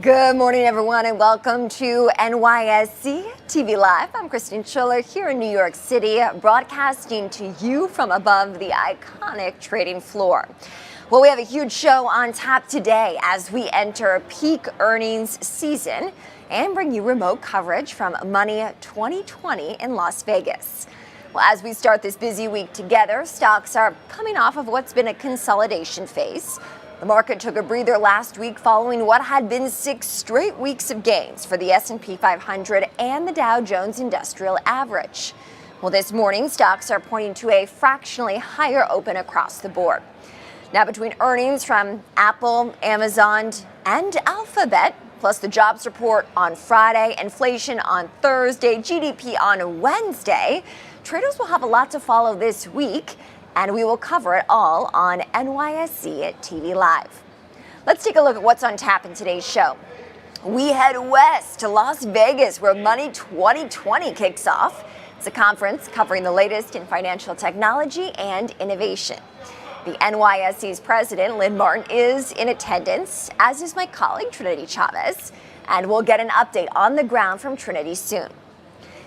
Good morning, everyone, and welcome to NYSE TV Live. I'm Christine Schuller here in New York City, broadcasting to you from above the iconic trading floor. Well, we have a huge show on tap today as we enter peak earnings season and bring you remote coverage from Money 2020 in Las Vegas. Well, as we start this busy week together, stocks are coming off of what's been a consolidation phase. The market took a breather last week following what had been 6 straight weeks of gains for the S&P 500 and the Dow Jones Industrial Average. Well, this morning, stocks are pointing to a fractionally higher open across the board. Now, between earnings from Apple, Amazon, and Alphabet, plus the jobs report on Friday, inflation on Thursday, GDP on Wednesday, traders will have a lot to follow this week, and we will cover it all on NYSE TV Live. Let's take a look at what's on tap in today's show. We head west to Las Vegas, where Money 2020 kicks off. It's a conference covering the latest in financial technology and innovation. The NYSE's president, Lynn Martin, is in attendance, as is my colleague, Trinity Chavez, and we'll get an update on the ground from Trinity soon.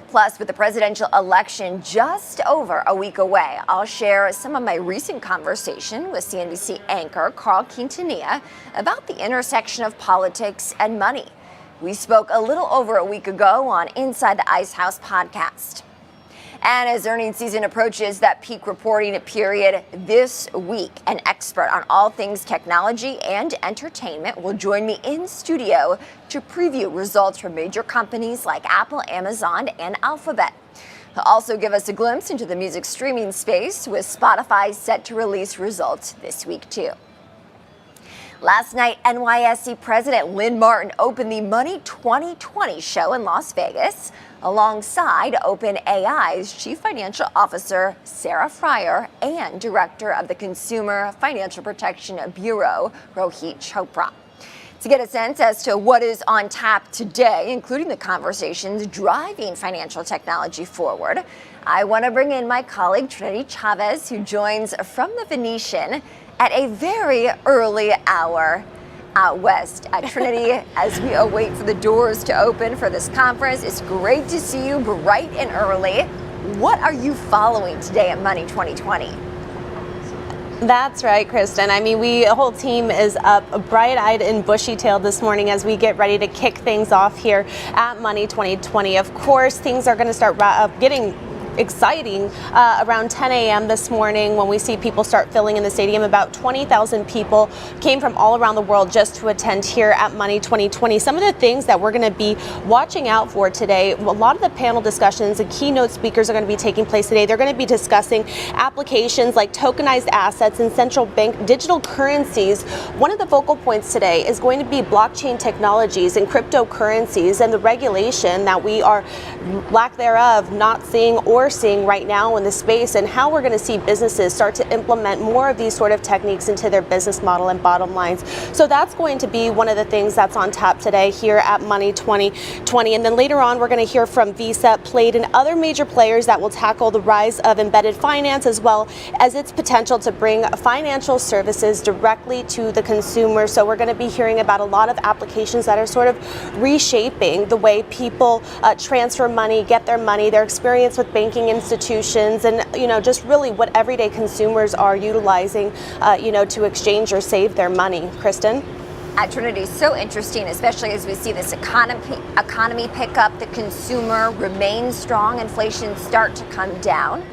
Plus, with the presidential election just over a week away, I'll share some of my recent conversation with CNBC anchor Carl Quintanilla about the intersection of politics and money. We spoke a little over a week ago on Inside the Ice House podcast. And as earnings season approaches that peak reporting period this week, an expert on all things technology and entertainment will join me in studio to preview results from major companies like Apple, Amazon, and Alphabet. He'll also give us a glimpse into the music streaming space, with Spotify set to release results this week too. Last night, NYSE President Lynn Martin opened the Money 2020 show in Las Vegas alongside OpenAI's Chief Financial Officer Sarah Friar and Director of the Consumer Financial Protection Bureau Rohit Chopra. To get a sense as to what is on tap today, including the conversations driving financial technology forward, I want to bring in my colleague Trinity Chavez, who joins from the Venetian at a very early hour out west. Trinity, as we await for the doors to open for this conference, it's great to see you bright and early. What are you following today at Money 2020? That's right, Kristen. I mean, the whole team is up bright-eyed and bushy-tailed this morning as we get ready to kick things off here at Money 2020. Of course, things are going to start getting exciting around 10 a.m. this morning when we see people start filling in the stadium. About 20,000 people came from all around the world just to attend here at Money 2020. Some of the things that we're going to be watching out for today, a lot of the panel discussions and keynote speakers are going to be taking place today. They're going to be discussing applications like tokenized assets and central bank digital currencies. One of the focal points today is going to be blockchain technologies and cryptocurrencies and the regulation that we are, lack thereof, not seeing or seeing right now in the space, and how we're going to see businesses start to implement more of these sort of techniques into their business model and bottom lines. So that's going to be one of the things that's on tap today here at Money 2020. And then later on, we're going to hear from Visa, Plaid, and other major players that will tackle the rise of embedded finance, as well as its potential to bring financial services directly to the consumer. So we're going to be hearing about a lot of applications that are sort of reshaping the way people transfer money, get their money, their experience with banking institutions, and just really what everyday consumers are utilizing to exchange or save their money. Kristen? Trinity, so interesting, especially as we see this economy pick up, the consumer remains strong, inflation start to come down.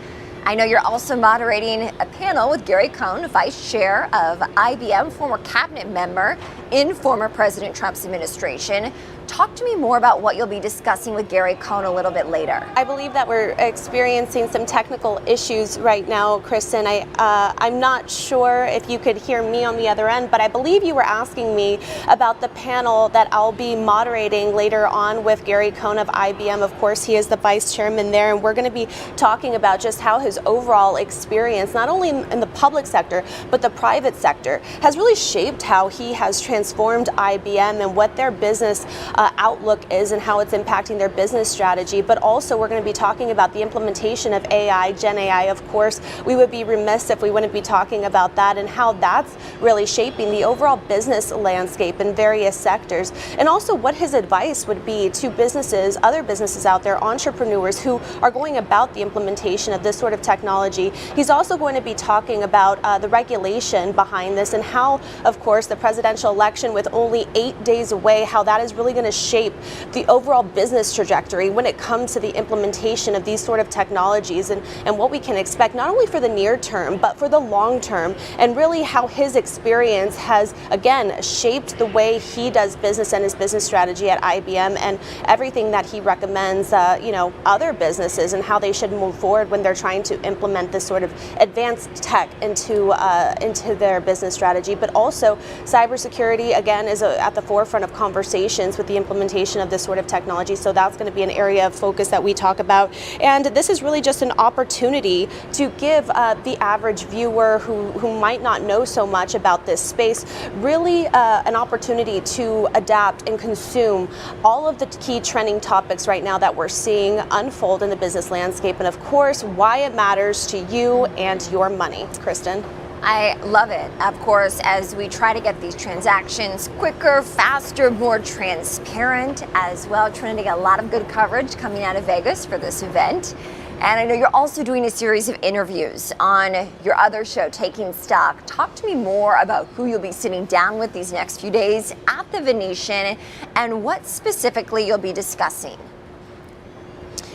I know you're also moderating a panel with Gary Cohn, Vice Chair of IBM, former cabinet member in former President Trump's administration, Talk to me more about what you'll be discussing with Gary Cohn a little bit later. I believe that we're experiencing some technical issues right now, Kristen. I'm not sure if you could hear me on the other end, but I believe you were asking me about the panel that I'll be moderating later on with Gary Cohn of IBM. Of course, he is the vice chairman there, and we're going to be talking about just how his overall experience, not only in the public sector, but the private sector, has really shaped how he has transformed IBM and what their business outlook is and how it's impacting their business strategy. But also we're going to be talking about the implementation of AI, Gen AI. Of course, we would be remiss if we wouldn't be talking about that and how that's really shaping the overall business landscape in various sectors. And also what his advice would be to businesses, other businesses out there, entrepreneurs who are going about the implementation of this sort of technology. He's also going to be talking about the regulation behind this and how, of course, the presidential election with only 8 days away, how that is really going to shape the overall business trajectory when it comes to the implementation of these sort of technologies and what we can expect not only for the near term but for the long term, and really how his experience has again shaped the way he does business and his business strategy at IBM and everything that he recommends other businesses and how they should move forward when they're trying to implement this sort of advanced tech into their business strategy. But also cybersecurity again is at the forefront of conversations with the implementation of this sort of technology. So that's going to be an area of focus that we talk about. And this is really just an opportunity to give the average viewer who might not know so much about this space really an opportunity to adapt and consume all of the key trending topics right now that we're seeing unfold in the business landscape, and of course why it matters to you and your money. Kristen? I love it. Of course, as we try to get these transactions quicker, faster, more transparent as well. Trinity, a lot of good coverage coming out of Vegas for this event. And I know you're also doing a series of interviews on your other show, Taking Stock. Talk to me more about who you'll be sitting down with these next few days at the Venetian and what specifically you'll be discussing.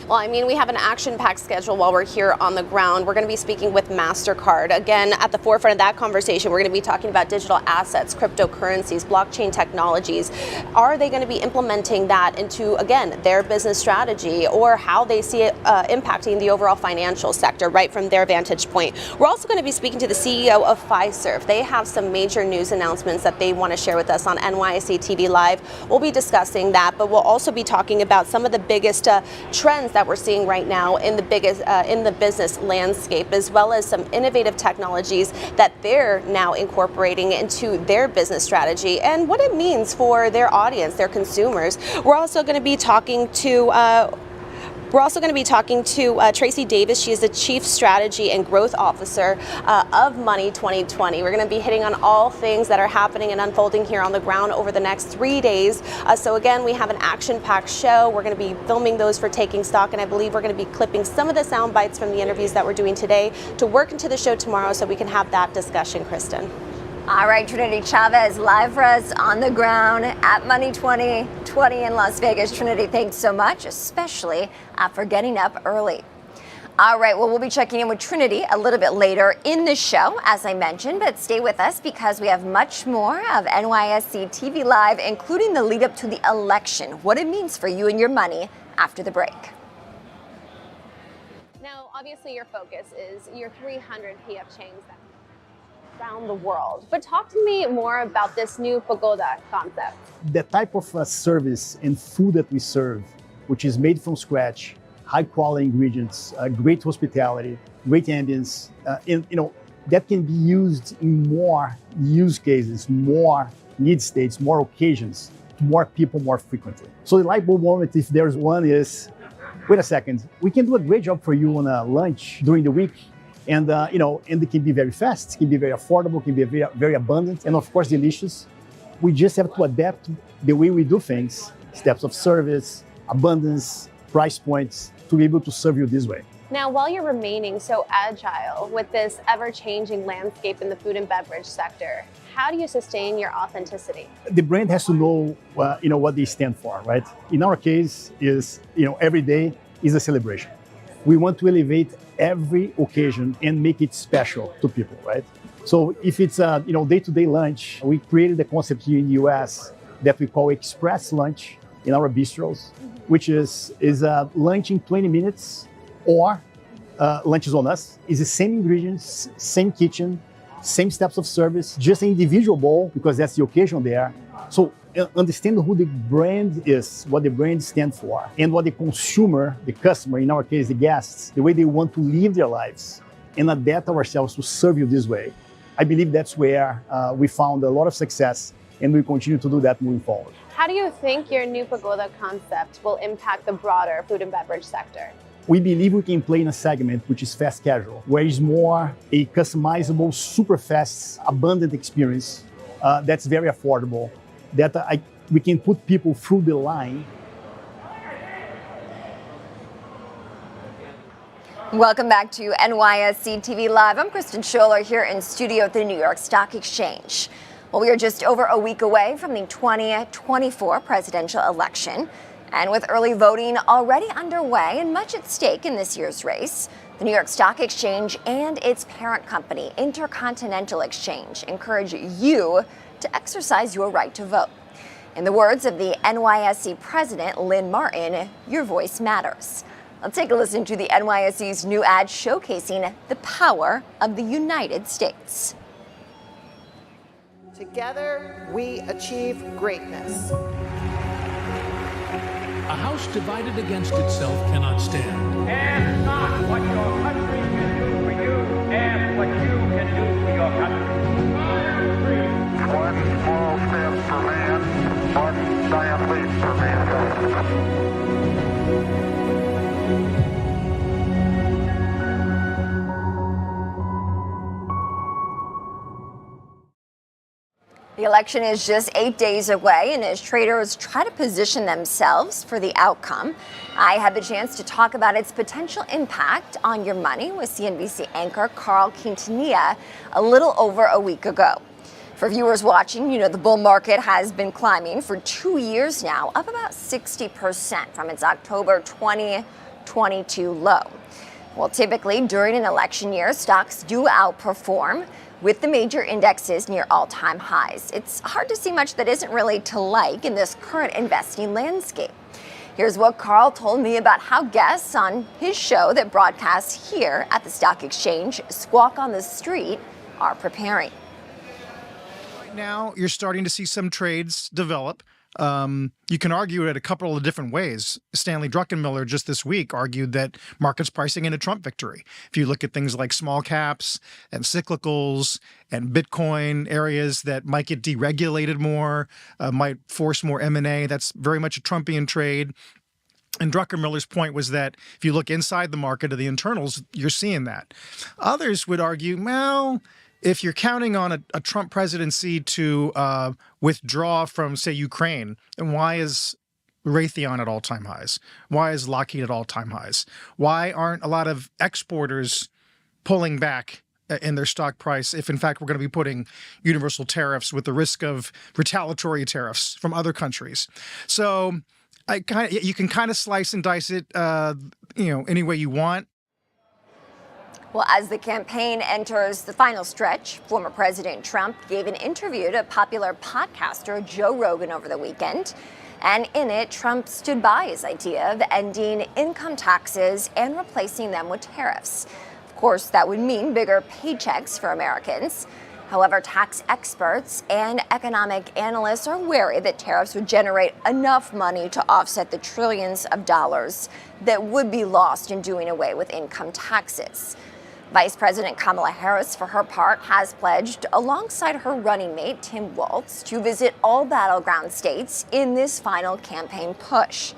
Well, I mean, we have an action-packed schedule while we're here on the ground. We're going to be speaking with MasterCard. Again, at the forefront of that conversation, we're going to be talking about digital assets, cryptocurrencies, blockchain technologies. Are they going to be implementing that into, again, their business strategy, or how they see it impacting the overall financial sector right from their vantage point? We're also going to be speaking to the CEO of Fiserv. They have some major news announcements that they want to share with us on NYSE TV Live. We'll be discussing that, but we'll also be talking about some of the biggest trends that we're seeing right now in the business landscape, as well as some innovative technologies that they're now incorporating into their business strategy and what it means for their audience, their consumers. We're also going to be talking to Tracy Davis. She is the Chief Strategy and Growth Officer of Money 2020. We're going to be hitting on all things that are happening and unfolding here on the ground over the next 3 days. So again, we have an action-packed show. We're going to be filming those for Taking Stock, and I believe we're going to be clipping some of the sound bites from the interviews that we're doing today to work into the show tomorrow so we can have that discussion, Kristen. All right, Trinity Chavez, live for us on the ground at Money 2020 in Las Vegas. Trinity, thanks so much, especially for getting up early. All right, well, we'll be checking in with Trinity a little bit later in the show, as I mentioned, but stay with us because we have much more of NYSE TV Live, including the lead up to the election, what it means for you and your money after the break. Now, obviously, your focus is your 300 PF chains around the world. But talk to me more about this new pagoda concept. The type of service and food that we serve, which is made from scratch, high quality ingredients, great hospitality, great ambience, that can be used in more use cases, more need states, more occasions, to more people more frequently. So the light bulb moment, if there's one, is, wait a second, we can do a great job for you on a lunch during the week. And and it can be very fast, it can be very affordable, it can be very, very abundant, and of course delicious. We just have to adapt the way we do things, steps of service, abundance, price points, to be able to serve you this way. Now, while you're remaining so agile with this ever-changing landscape in the food and beverage sector, how do you sustain your authenticity? The brand has to know, what they stand for, right? In our case, is every day is a celebration. We want to elevate every occasion and make it special to people, right? So if it's a day-to-day lunch, we created a concept here in the US that we call Express Lunch in our bistros, which is lunch in 20 minutes or lunch is on us. It's the same ingredients, same kitchen, same steps of service, just an individual bowl because that's the occasion there. So understand who the brand is, what the brand stands for, and what the consumer, the customer, in our case, the guests, the way they want to live their lives, and adapt ourselves to serve you this way. I believe that's where we found a lot of success, and we continue to do that moving forward. How do you think your new Pagoda concept will impact the broader food and beverage sector? We believe we can play in a segment which is fast casual, where it's more a customizable, super fast, abundant experience that's very affordable, that we can put people through the line. Welcome back to NYSE TV Live. I'm Kristen Scholler here in studio at the New York Stock Exchange. Well, we are just over a week away from the 2024 presidential election. And with early voting already underway and much at stake in this year's race, the New York Stock Exchange and its parent company, Intercontinental Exchange, encourage you to exercise your right to vote. In the words of the NYSE president, Lynn Martin, your voice matters. Let's take a listen to the NYSE's new ad showcasing the power of the United States. Together, we achieve greatness. A house divided against itself cannot stand. Ask not what your country can do for you, ask what you can do for your country. One small step for man, one giant leap for mankind. The election is just 8 days away, and as traders try to position themselves for the outcome, I had the chance to talk about its potential impact on your money with CNBC anchor Carl Quintanilla a little over a week ago. For viewers watching, you know the bull market has been climbing for 2 years now, up about 60% from its October 2022 low. Well, typically during an election year, stocks do outperform, with the major indexes near all-time highs. It's hard to see much that isn't really to like in this current investing landscape. Here's what Carl told me about how guests on his show that broadcasts here at the Stock Exchange, Squawk on the Street, are preparing. Right now, you're starting to see some trades develop. You can argue it a couple of different ways. Stanley Druckenmiller just this week argued that market's pricing in a Trump victory. If you look at things like small caps and cyclicals and Bitcoin, areas that might get deregulated more, might force more M&A, that's very much a Trumpian trade. And Druckenmiller's point was that if you look inside the market of the internals, you're seeing that. Others would argue, well, if you're counting on a Trump presidency to withdraw from, say, Ukraine, then why is Raytheon at all-time highs? Why is Lockheed at all-time highs? Why aren't a lot of exporters pulling back in their stock price if, in fact, we're going to be putting universal tariffs with the risk of retaliatory tariffs from other countries? So you can kind of slice and dice it, any way you want. Well, as the campaign enters the final stretch, former President Trump gave an interview to popular podcaster Joe Rogan over the weekend. And in it, Trump stood by his idea of ending income taxes and replacing them with tariffs. Of course, that would mean bigger paychecks for Americans. However, tax experts and economic analysts are wary that tariffs would generate enough money to offset the trillions of dollars that would be lost in doing away with income taxes. Vice President Kamala Harris, for her part, has pledged, alongside her running mate Tim Walz, to visit all battleground states in this final campaign push.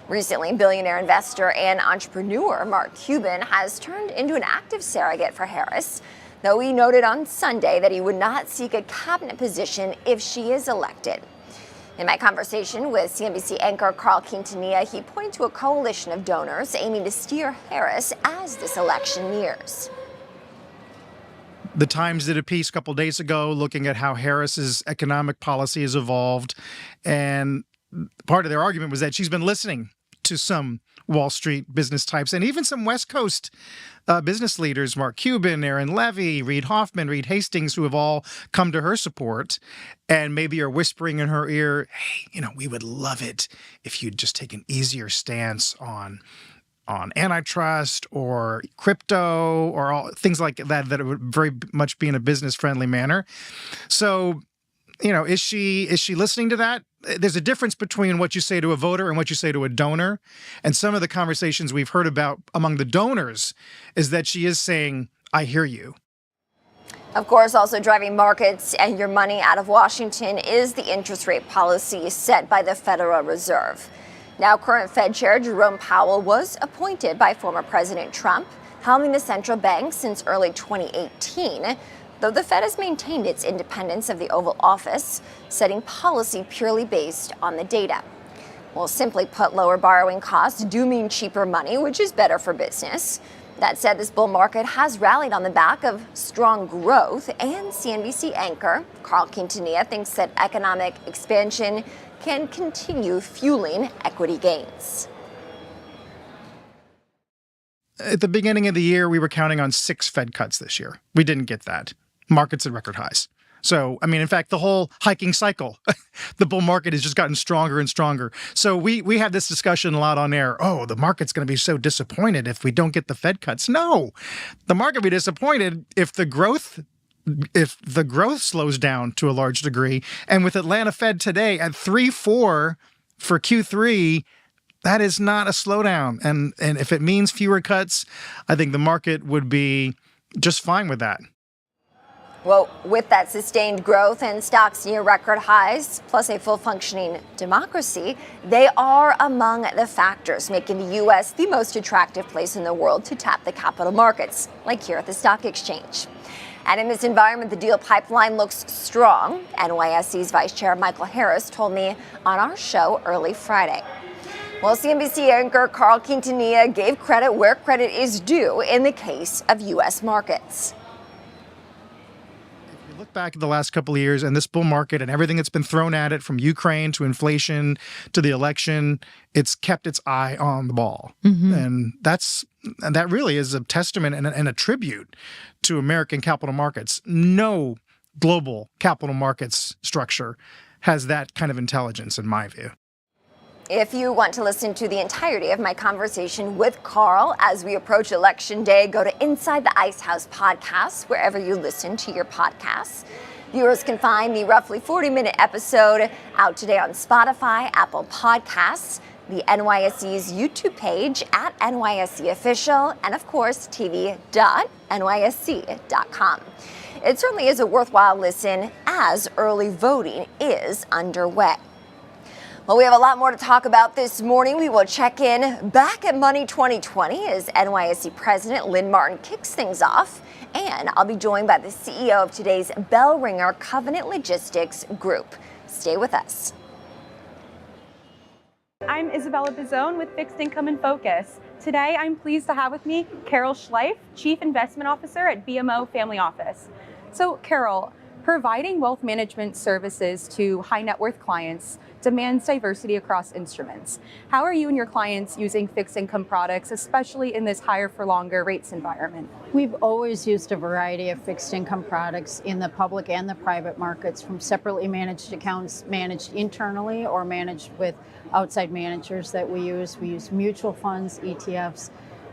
Recently, billionaire investor and entrepreneur Mark Cuban has turned into an active surrogate for Harris, though he noted on Sunday that he would not seek a cabinet position if she is elected. In my conversation with CNBC anchor Carl Quintanilla, he pointed to a coalition of donors aiming to steer Harris as this election nears. The Times did a piece a couple of days ago looking at how Harris's economic policy has evolved, and part of their argument was that she's been listening to some Wall Street business types and even some West Coast business leaders, Mark Cuban, Aaron Levy, Reid Hoffman, Reed Hastings, who have all come to her support and maybe are whispering in her ear, hey, we would love it if you'd just take an easier stance on antitrust or crypto or all things like that would very much be in a business-friendly manner. So, is she listening to that? There's a difference between what you say to a voter and what you say to a donor. And some of the conversations we've heard about among the donors is that she is saying, I hear you. Of course, also driving markets and your money out of Washington is the interest rate policy set by the Federal Reserve. Now, current Fed Chair Jerome Powell was appointed by former President Trump, helming the central bank since early 2018. Though the Fed has maintained its independence of the Oval Office, setting policy purely based on the data. Well, simply put, lower borrowing costs do mean cheaper money, which is better for business. That said, this bull market has rallied on the back of strong growth, and CNBC anchor Carl Quintanilla thinks that economic expansion can continue fueling equity gains. At the beginning of the year, we were counting on 6 Fed cuts this year. We didn't get that. Markets at record highs. So, in fact, the whole hiking cycle, the bull market has just gotten stronger and stronger. So we had this discussion a lot on air. Oh, the market's going to be so disappointed if we don't get the Fed cuts. No, the market will be disappointed if the growth slows down to a large degree. And with Atlanta Fed today at 3.4 for Q3, that is not a slowdown. And if it means fewer cuts, I think the market would be just fine with that. Well, with that sustained growth and stocks near record highs, plus a full-functioning democracy, they are among the factors making the U.S. the most attractive place in the world to tap the capital markets, like here at the stock exchange. And in this environment, the deal pipeline looks strong. NYSE's Vice Chair Michael Harris told me on our show early Friday. Well, CNBC anchor Carl Quintanilla gave credit where credit is due in the case of U.S. markets. Look back at the last couple of years and this bull market and everything that's been thrown at it, from Ukraine to inflation to the election, it's kept its eye on the ball. Mm-hmm. And that really is a testament and a tribute to American capital markets. No global capital markets structure has that kind of intelligence, in my view. If you want to listen to the entirety of my conversation with Carl as we approach Election Day, go to Inside the Ice House podcast, wherever you listen to your podcasts. Viewers can find the roughly 40-minute episode out today on Spotify, Apple Podcasts, the NYSE's YouTube page at NYSE Official, and of course, tv.nysc.com. It certainly is a worthwhile listen as early voting is underway. Well, we have a lot more to talk about this morning. We will check in back at Money 2020 as NYSE President Lynn Martin kicks things off. And I'll be joined by the CEO of today's bell ringer, Covenant Logistics Group. Stay with us. I'm Isabella Bizzone with Fixed Income in Focus. Today, I'm pleased to have with me Carol Schleif, Chief Investment Officer at BMO Family Office. So, Carol, providing wealth management services to high net worth clients demands diversity across instruments. How are you and your clients using fixed income products, especially in this higher for longer rates environment? We've always used a variety of fixed income products in the public and the private markets, from separately managed accounts managed internally or managed with outside managers that we use. We use mutual funds, ETFs.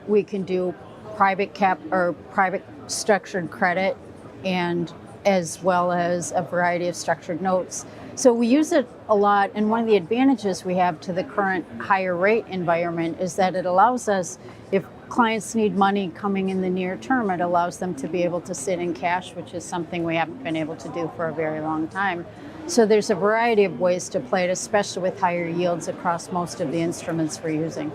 We can do private cap or private structured credit, and as well as a variety of structured notes. So we use it a lot, and one of the advantages we have to the current higher rate environment is that it allows us, if clients need money coming in the near term, it allows them to be able to sit in cash, which is something we haven't been able to do for a very long time. So there's a variety of ways to play it, especially with higher yields across most of the instruments we're using.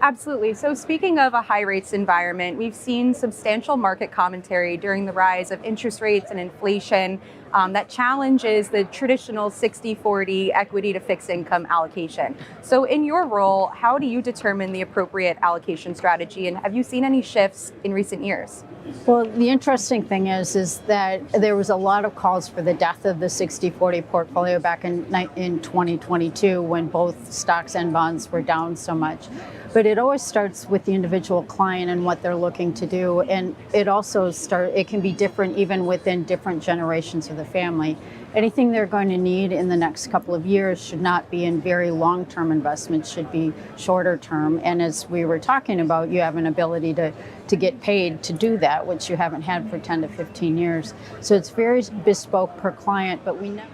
Absolutely. So speaking of a high rates environment, we've seen substantial market commentary during the rise of interest rates and inflation that challenges the traditional 60-40 equity to fixed income allocation. So in your role, how do you determine the appropriate allocation strategy, and have you seen any shifts in recent years? Well, the interesting thing is that there was a lot of calls for the death of the 60-40 portfolio back in 2022 when both stocks and bonds were down so much. But it always starts with the individual client and what they're looking to do. And it can be different even within different generations of the family. Anything they're going to need in the next couple of years should not be in very long-term investments, should be shorter term. And as we were talking about, you have an ability to get paid to do that, which you haven't had for 10 to 15 years. So it's very bespoke per client, but we never.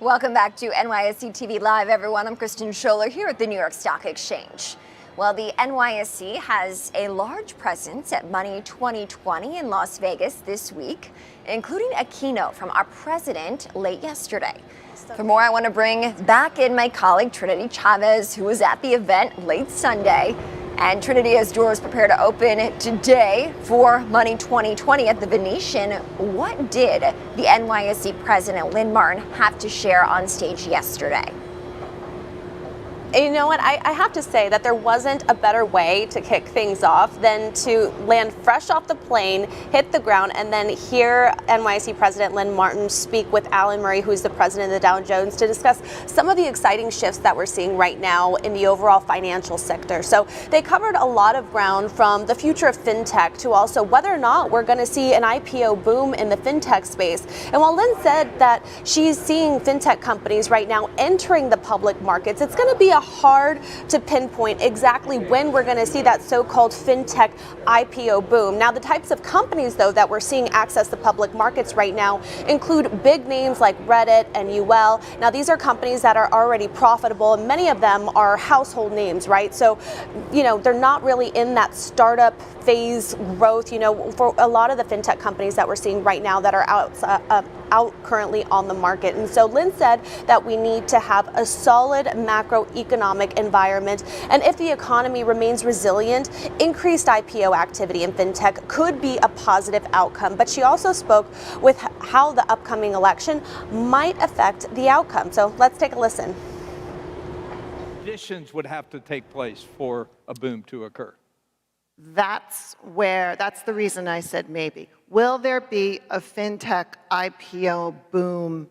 Welcome back to NYSE TV Live, everyone. I'm Kristen Scholler here at the New York Stock Exchange. Well, the NYSE has a large presence at Money 2020 in Las Vegas this week, including a keynote from our president late yesterday. For more, I want to bring back in my colleague Trinity Chavez, who was at the event late Sunday. And Trinity has doors prepared to open today for Money 2020 at the Venetian. What did the NYSE president, Lynn Martin, have to share on stage yesterday? You know what, I have to say that there wasn't a better way to kick things off than to land fresh off the plane, hit the ground, and then hear NYSE President Lynn Martin speak with Alan Murray, who's the president of the Dow Jones, to discuss some of the exciting shifts that we're seeing right now in the overall financial sector. So they covered a lot of ground, from the future of fintech to also whether or not we're going to see an IPO boom in the fintech space. And while Lynn said that she's seeing fintech companies right now entering the public markets, it's going to be hard to pinpoint exactly when we're going to see that so-called fintech IPO boom. Now, the types of companies, though, that we're seeing access the public markets right now include big names like Reddit and UL. Now, these are companies that are already profitable, and many of them are household names, right? So, they're not really in that startup phase growth, for a lot of the fintech companies that we're seeing right now that are out currently on the market. And so Lynn said that we need to have a solid macroeconomic environment, and if the economy remains resilient, increased IPO activity in fintech could be a positive outcome. But she also spoke with how the upcoming election might affect the outcome. So let's take a listen. Conditions would have to take place for a boom to occur. That's the reason I said maybe. Will there be a fintech IPO boom?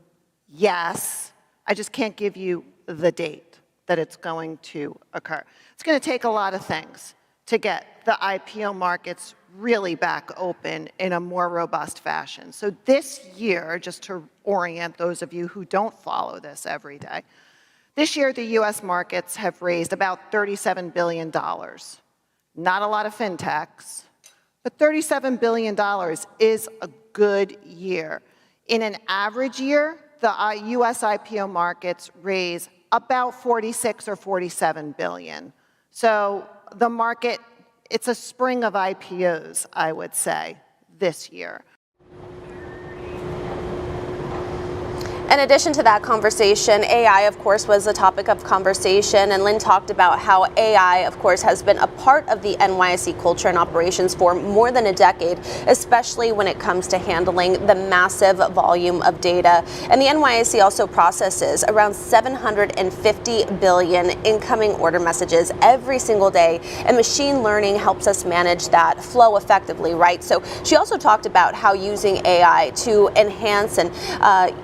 Yes. I just can't give you the date that it's going to occur. It's going to take a lot of things to get the IPO markets really back open in a more robust fashion. So this year, just to orient those of you who don't follow this every day, this year the US markets have raised about $37 billion. Not a lot of fintechs, but $37 billion is a good year. In an average year, the US IPO markets raise about 46 or 47 billion. So the market, it's a spring of IPOs, I would say, this year. In addition to that conversation, AI, of course, was a topic of conversation, and Lynn talked about how AI, of course, has been a part of the NYSE culture and operations for more than a decade, especially when it comes to handling the massive volume of data. And the NYSE also processes around 750 billion incoming order messages every single day, and machine learning helps us manage that flow effectively, right? So she also talked about how using AI to enhance and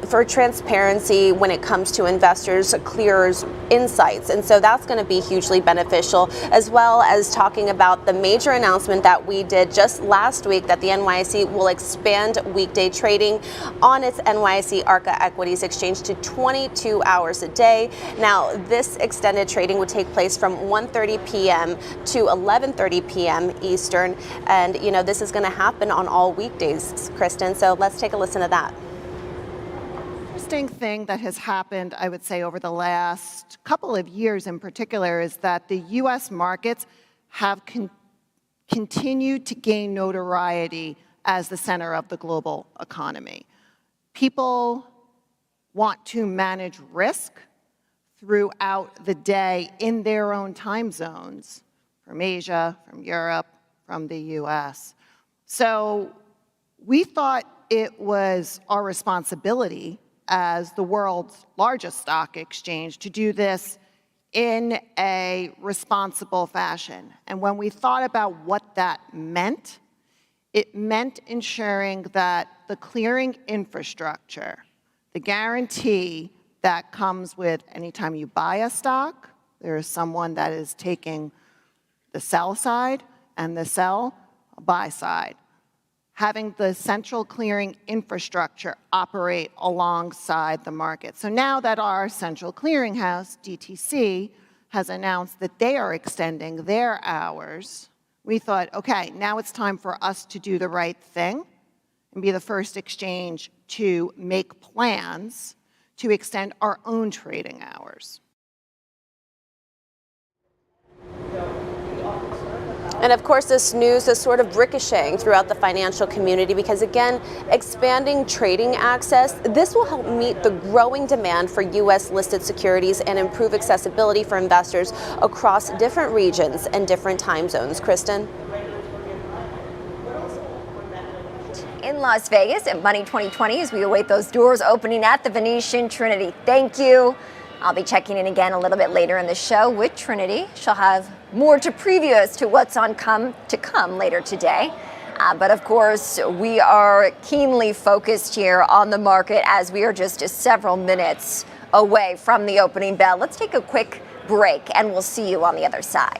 for transparency when it comes to investors, clearer insights. And so that's going to be hugely beneficial, as well as talking about the major announcement that we did just last week that the NYSE will expand weekday trading on its NYSE Arca Equities Exchange to 22 hours a day. Now, this extended trading would take place from 1:30 p.m. to 11:30 p.m. Eastern. And, this is going to happen on all weekdays, Kristen. So let's take a listen to that. Interesting thing that has happened, I would say, over the last couple of years in particular, is that the U.S. markets have continued to gain notoriety as the center of the global economy. People want to manage risk throughout the day in their own time zones from Asia, from Europe, from the US. So we thought it was our responsibility as the world's largest stock exchange to do this in a responsible fashion. And when we thought about what that meant, it meant ensuring that the clearing infrastructure, the guarantee that comes with anytime you buy a stock, there is someone that is taking the sell side and the sell buy side. Having the central clearing infrastructure operate alongside the market. So now that our central clearinghouse, DTC, has announced that they are extending their hours, we thought, okay, now it's time for us to do the right thing and be the first exchange to make plans to extend our own trading hours. And of course, this news is sort of ricocheting throughout the financial community because, again, expanding trading access, this will help meet the growing demand for U.S. listed securities and improve accessibility for investors across different regions and different time zones. Kristen? In Las Vegas at Money 2020 as we await those doors opening at the Venetian. Trinity, thank you. I'll be checking in again a little bit later in the show with Trinity. She'll have more to preview as to what's to come later today. But of course, we are keenly focused here on the market as we are just several minutes away from the opening bell. Let's take a quick break and we'll see you on the other side.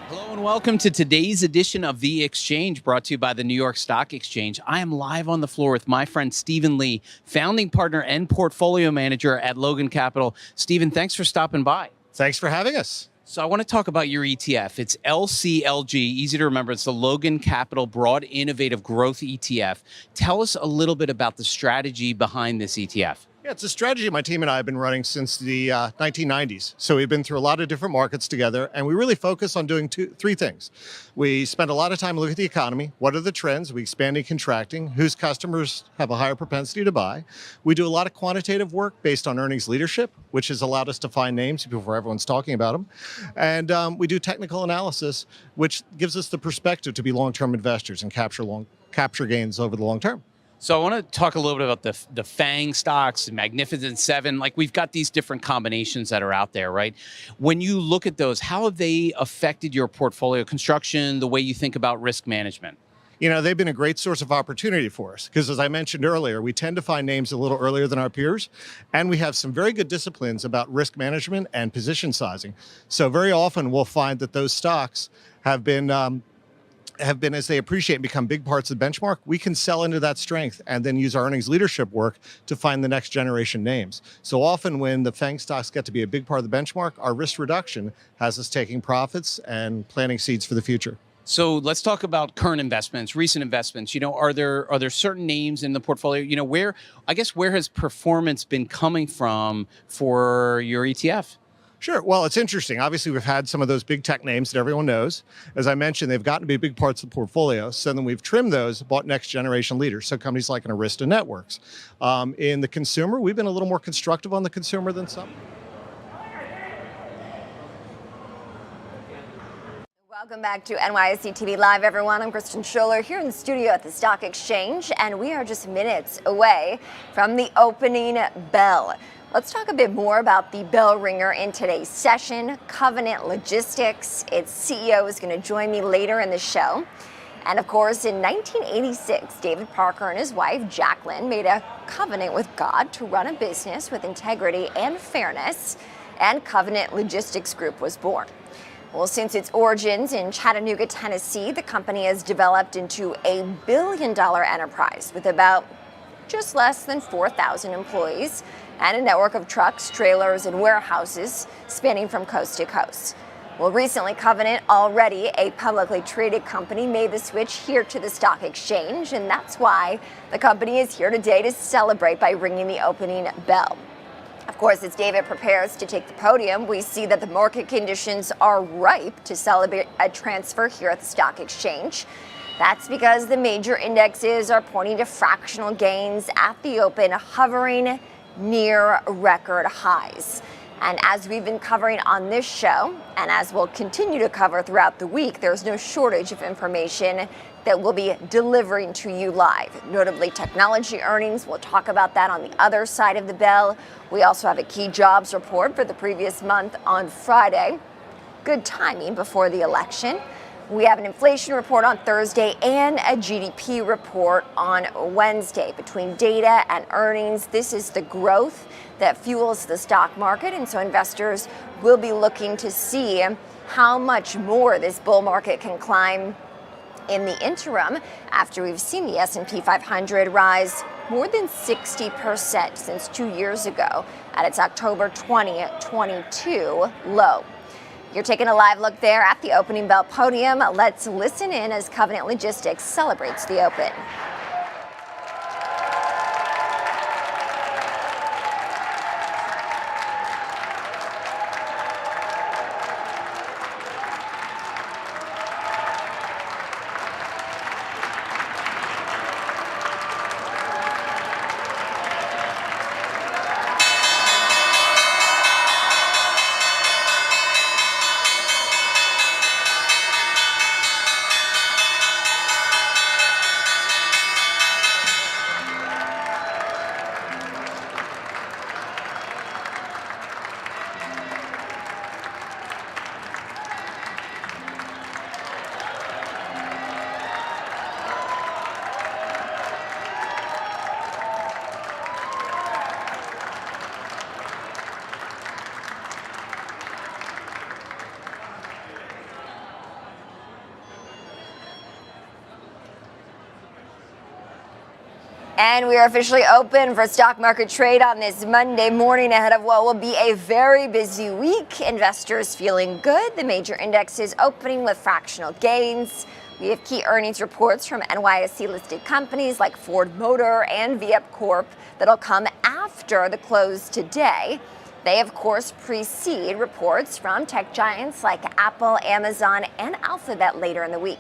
Hello and welcome to today's edition of The Exchange, brought to you by the New York Stock Exchange. I am live on the floor with my friend Stephen Lee, founding partner and portfolio manager at Logan Capital. Stephen, thanks for stopping by. Thanks for having us. So I want to talk about your ETF. It's LCLG, easy to remember. It's the Logan Capital Broad Innovative Growth ETF. Tell us a little bit about the strategy behind this ETF. Yeah, it's a strategy my team and I have been running since the 1990s. So we've been through a lot of different markets together, and we really focus on doing three things. We spend a lot of time looking at the economy. What are the trends? We expanding, contracting. Whose customers have a higher propensity to buy? We do a lot of quantitative work based on earnings leadership, which has allowed us to find names before everyone's talking about them. And we do technical analysis, which gives us the perspective to be long-term investors and capture gains over the long term. So I want to talk a little bit about the FANG stocks, the Magnificent Seven. Like, we've got these different combinations that are out there, right? When you look at those, how have they affected your portfolio construction, the way you think about risk management? You know, they've been a great source of opportunity for us because, as I mentioned earlier, we tend to find names a little earlier than our peers, and we have some very good disciplines about risk management and position sizing. So very often we'll find that those stocks have been, as they appreciate and become big parts of the benchmark, we can sell into that strength and then use our earnings leadership work to find the next generation names. So often when the FANG stocks get to be a big part of the benchmark, our risk reduction has us taking profits and planting seeds for the future. So let's talk about current investments, recent investments. You know, are there certain names in the portfolio? You know, where has performance been coming from for your ETF? Sure. Well, it's interesting. Obviously, we've had some of those big tech names that everyone knows. As I mentioned, they've gotten to be big parts of the portfolio. So then we've trimmed those, bought next generation leaders. So companies like an Arista Networks. In the consumer, we've been a little more constructive on the consumer than some. Welcome back to NYSE TV Live, everyone. I'm Kristen Schuller here in the studio at the Stock Exchange, and we are just minutes away from the opening bell. Let's talk a bit more about the bell ringer in today's session, Covenant Logistics. Its CEO is going to join me later in the show. And of course, in 1986, David Parker and his wife, Jacqueline, made a covenant with God to run a business with integrity and fairness, and Covenant Logistics Group was born. Well, since its origins in Chattanooga, Tennessee, the company has developed into a billion-dollar enterprise with about just less than 4,000 employees and a network of trucks, trailers, and warehouses spanning from coast to coast. Well, recently, Covenant, already a publicly traded company, made the switch here to the stock exchange, and that's why the company is here today to celebrate by ringing the opening bell. Of course, as David prepares to take the podium, we see that the market conditions are ripe to celebrate a transfer here at the stock exchange. That's because the major indexes are pointing to fractional gains at the open, hovering near record highs. And as we've been covering on this show, and as we'll continue to cover throughout the week, there's no shortage of information that we'll be delivering to you live. Notably, technology earnings. We'll talk about that on the other side of the bell. We also have a key jobs report for the previous month on Friday. Good timing before the election. We have an inflation report on Thursday and a GDP report on Wednesday. Between data and earnings, this is the growth that fuels the stock market, and so investors will be looking to see how much more this bull market can climb in the interim after we've seen the S&P 500 rise more than 60% since 2 years ago at its October 2022 low. You're taking a live look there at the opening bell podium. Let's listen in as Covenant Logistics celebrates the open. And we are officially open for stock market trade on this Monday morning ahead of what will be a very busy week. Investors feeling good. The major indexes opening with fractional gains. We have key earnings reports from NYSE listed companies like Ford Motor and Viep Corp that'll come after the close today. They, of course, precede reports from tech giants like Apple, Amazon, and Alphabet later in the week.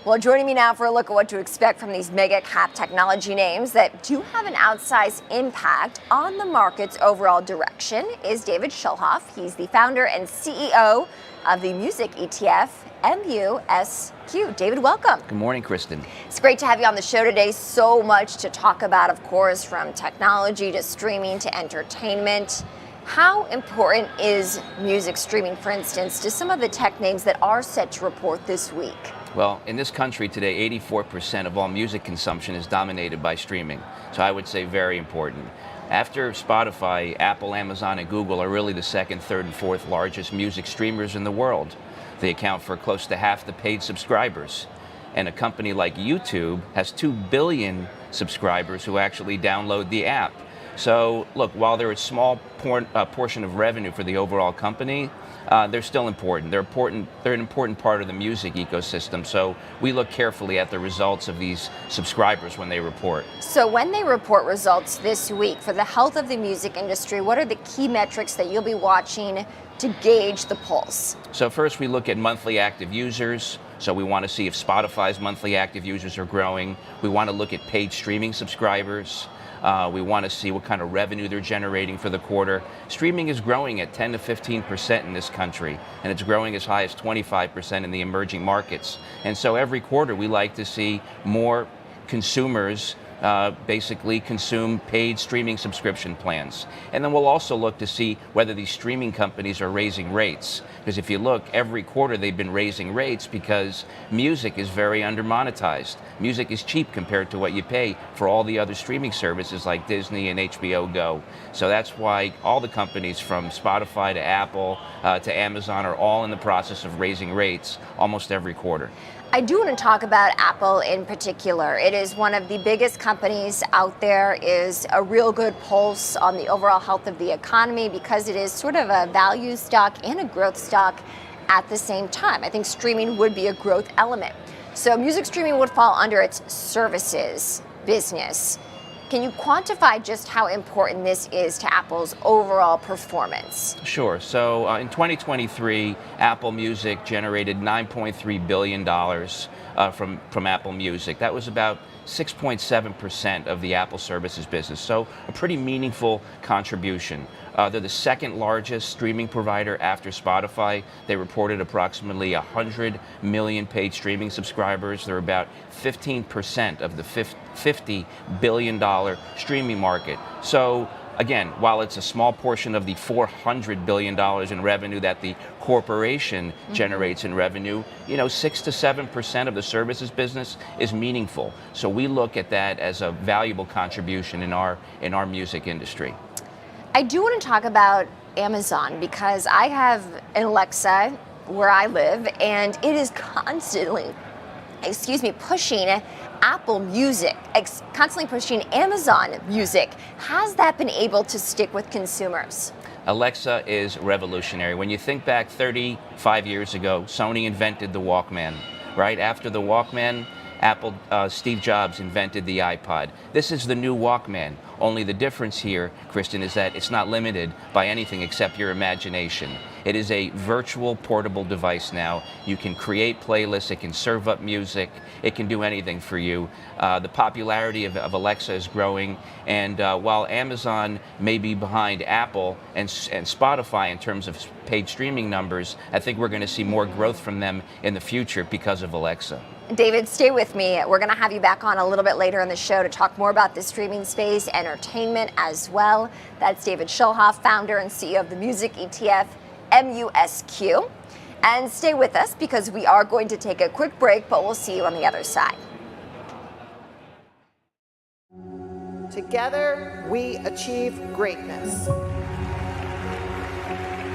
Well, joining me now for a look at what to expect from these mega cap technology names that do have an outsized impact on the market's overall direction is David Schulhoff. He's the founder and CEO of the music ETF, MUSQ. David, welcome. Good morning, Kristen. It's great to have you on the show today. So much to talk about, of course, from technology to streaming to entertainment. How important is music streaming, for instance, to some of the tech names that are set to report this week? Well, in this country today, 84% of all music consumption is dominated by streaming. So I would say very important. After Spotify, Apple, Amazon, and Google are really the second, third, and fourth largest music streamers in the world. They account for close to half the paid subscribers. And a company like YouTube has 2 billion subscribers who actually download the app. So, look, while they're a small portion of revenue for the overall company, they're still important. They're an important part of the music ecosystem. So we look carefully at the results of these subscribers when they report. So when they report results this week for the health of the music industry, what are the key metrics that you'll be watching to gauge the pulse? So first we look at monthly active users. So we want to see if Spotify's monthly active users are growing. We want to look at paid streaming subscribers. We want to see what kind of revenue they're generating for the quarter. Streaming is growing at 10 to 15% in this country, and it's growing as high as 25% in the emerging markets. And so every quarter we like to see more consumers basically consume paid streaming subscription plans. And then we'll also look to see whether these streaming companies are raising rates. Because if you look, every quarter they've been raising rates because music is very under-monetized. Music is cheap compared to what you pay for all the other streaming services like Disney and HBO Go. So that's why all the companies from Spotify to Apple to Amazon are all in the process of raising rates almost every quarter. I do want to talk about Apple in particular. It is one of the biggest companies out there, is a real good pulse on the overall health of the economy because it is sort of a value stock and a growth stock at the same time. I think streaming would be a growth element. So music streaming would fall under its services business. Can you quantify just how important this is to Apple's overall performance? Sure. So in 2023, Apple Music generated $9.3 billion from Apple Music. That was about 6.7% of the Apple services business. So a pretty meaningful contribution. They're the second largest streaming provider after Spotify. They reported approximately 100 million paid streaming subscribers. They're about 15% of the $50 billion streaming market. So again, while it's a small portion of the $400 billion in revenue that the corporation generates in revenue, 6 to 7% of the services business is meaningful. So we look at that as a valuable contribution in our music industry. I do want to talk about Amazon because I have an Alexa where I live, and it is constantly, pushing Apple Music, constantly pushing Amazon Music. Has that been able to stick with consumers? Alexa is revolutionary. When you think back 35 years ago, Sony invented the Walkman. Right after the Walkman, Steve Jobs invented the iPod. This is the new Walkman. Only the difference here, Kristen, is that it's not limited by anything except your imagination. It is a virtual portable device now. You can create playlists, it can serve up music, it can do anything for you. The popularity of Alexa is growing, and while Amazon may be behind Apple and Spotify in terms of paid streaming numbers, I think we're going to see more growth from them in the future because of Alexa. David, stay with me. We're going to have you back on a little bit later in the show to talk more about the streaming space, entertainment as well. That's David Schulhoff, founder and CEO of the music ETF, MUSQ. And stay with us because we are going to take a quick break, but we'll see you on the other side. Together, we achieve greatness.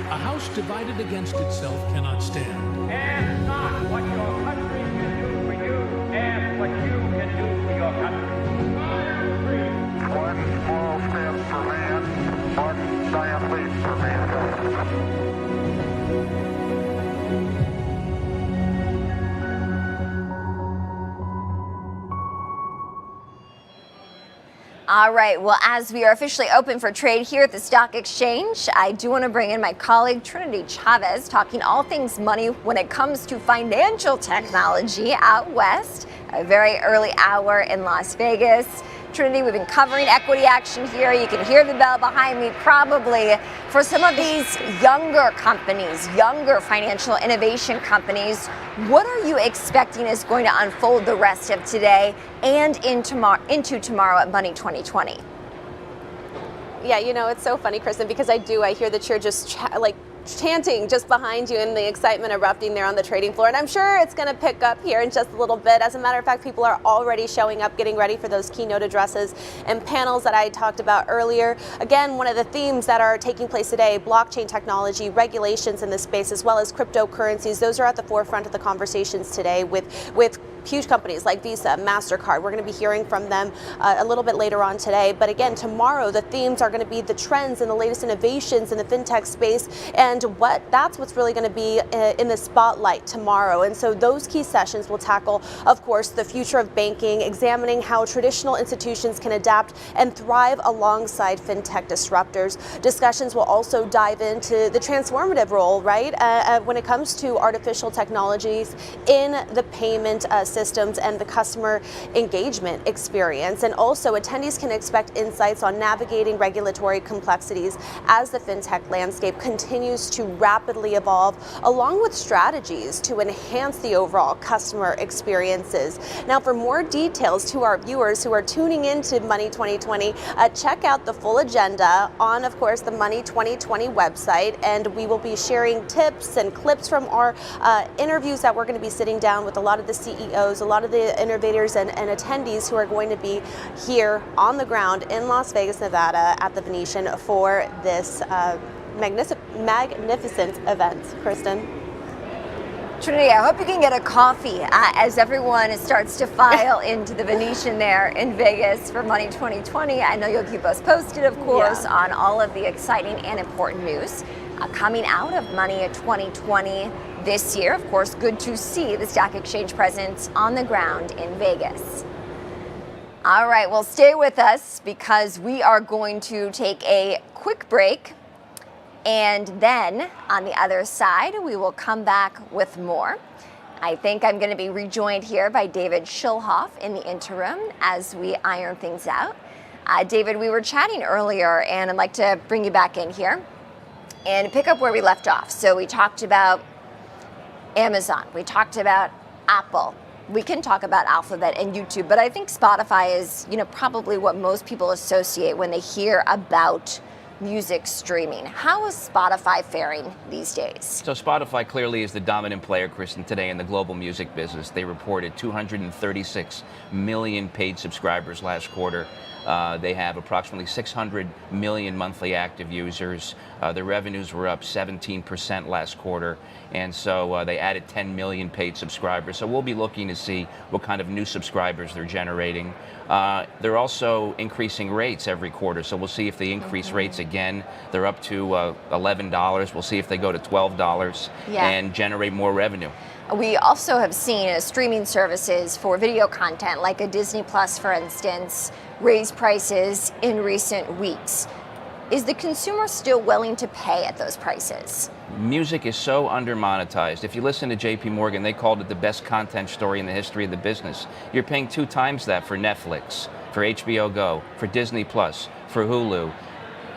A house divided against itself cannot stand. Ask not what your country can do for you, ask what you can do for your country. One small step for man, one giant leap for mankind. All right, well, as we are officially open for trade here at the Stock Exchange, I do want to bring in my colleague Trinity Chavez, talking all things money when it comes to financial technology out west, a very early hour in Las Vegas. Trinity, we've been covering equity action here. You can hear the bell behind me probably. For some of these younger companies, younger financial innovation companies, what are you expecting is going to unfold the rest of today and into tomorrow at Money 2020? Yeah, it's so funny, Kristen, because I hear that you're just chanting just behind you and the excitement erupting there on the trading floor. And I'm sure it's going to pick up here in just a little bit. As a matter of fact, people are already showing up, getting ready for those keynote addresses and panels that I talked about earlier. Again, one of the themes that are taking place today, blockchain technology, regulations in this space, as well as cryptocurrencies. Those are at the forefront of the conversations today with huge companies like Visa, MasterCard. We're going to be hearing from them a little bit later on today. But again, tomorrow, the themes are going to be the trends and the latest innovations in the fintech space, and that's what's really going to be in the spotlight tomorrow. And so those key sessions will tackle, of course, the future of banking, examining how traditional institutions can adapt and thrive alongside fintech disruptors. Discussions will also dive into the transformative role, right, when it comes to artificial technologies in the payment systems and the customer engagement experience. And also, attendees can expect insights on navigating regulatory complexities as the fintech landscape continues to rapidly evolve, along with strategies to enhance the overall customer experiences. Now, for more details to our viewers who are tuning into Money 2020, check out the full agenda on, of course, the Money 2020 website, and we will be sharing tips and clips from our interviews that we're going to be sitting down with a lot of the CEOs, a lot of the innovators and attendees who are going to be here on the ground in Las Vegas, Nevada at the Venetian for this magnificent event. Kristen? Trinity, I hope you can get a coffee as everyone starts to file into the Venetian there in Vegas for Money 2020. I know you'll keep us posted, of course, on all of the exciting and important news coming out of Money 2020 this year. Of course, good to see the Stock Exchange presence on the ground in Vegas. All right, well, stay with us because we are going to take a quick break. And then on the other side, we will come back with more. I think I'm going to be rejoined here by David Schulhoff in the interim as we iron things out. David, we were chatting earlier, and I'd like to bring you back in here and pick up where we left off. So we talked about Amazon, we talked about Apple, we can talk about Alphabet and YouTube, but I think Spotify is, probably what most people associate when they hear about music streaming. How is Spotify faring these days? So Spotify clearly is the dominant player, Kristen, today in the global music business. They reported 236 million paid subscribers last quarter. They have approximately 600 million monthly active users. Their revenues were up 17% last quarter, and so they added 10 million paid subscribers. So we'll be looking to see what kind of new subscribers they're generating. They're also increasing rates every quarter, so we'll see if they increase rates again. They're up to $11. We'll see if they go to $12 and generate more revenue. We also have seen streaming services for video content, like a Disney Plus, for instance, raise prices in recent weeks. Is the consumer still willing to pay at those prices? Music is so under-monetized. If you listen to JP Morgan, they called it the best content story in the history of the business. You're paying 2 times that for Netflix, for HBO Go, for Disney Plus, for Hulu.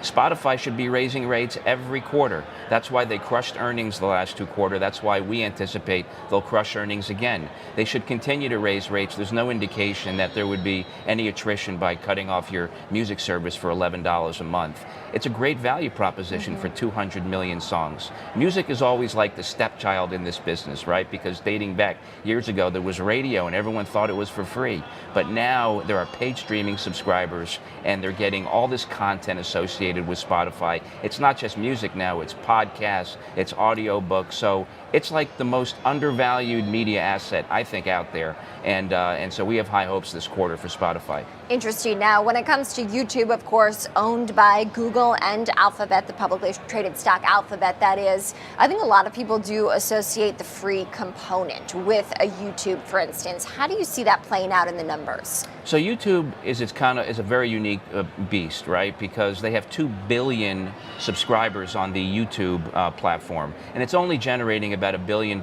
Spotify should be raising rates every quarter. That's why they crushed earnings the last 2 quarters. That's why we anticipate they'll crush earnings again. They should continue to raise rates. There's no indication that there would be any attrition by cutting off your music service for $11 a month. It's a great value proposition for 200 million songs. Music is always like the stepchild in this business, right? Because dating back years ago, there was radio and everyone thought it was for free. But now there are paid streaming subscribers and they're getting all this content associated with Spotify. It's not just music now, it's podcasts, it's audiobooks. So it's like the most undervalued media asset, I think, out there. And so we have high hopes this quarter for Spotify. Interesting. Now, when it comes to YouTube, of course, owned by Google and Alphabet, the publicly traded stock Alphabet, that is, I think a lot of people do associate the free component with a YouTube, for instance. How do you see that playing out in the numbers? So YouTube is a very unique beast, right? Because they have 2 billion subscribers on the YouTube platform, and it's only generating about $1 billion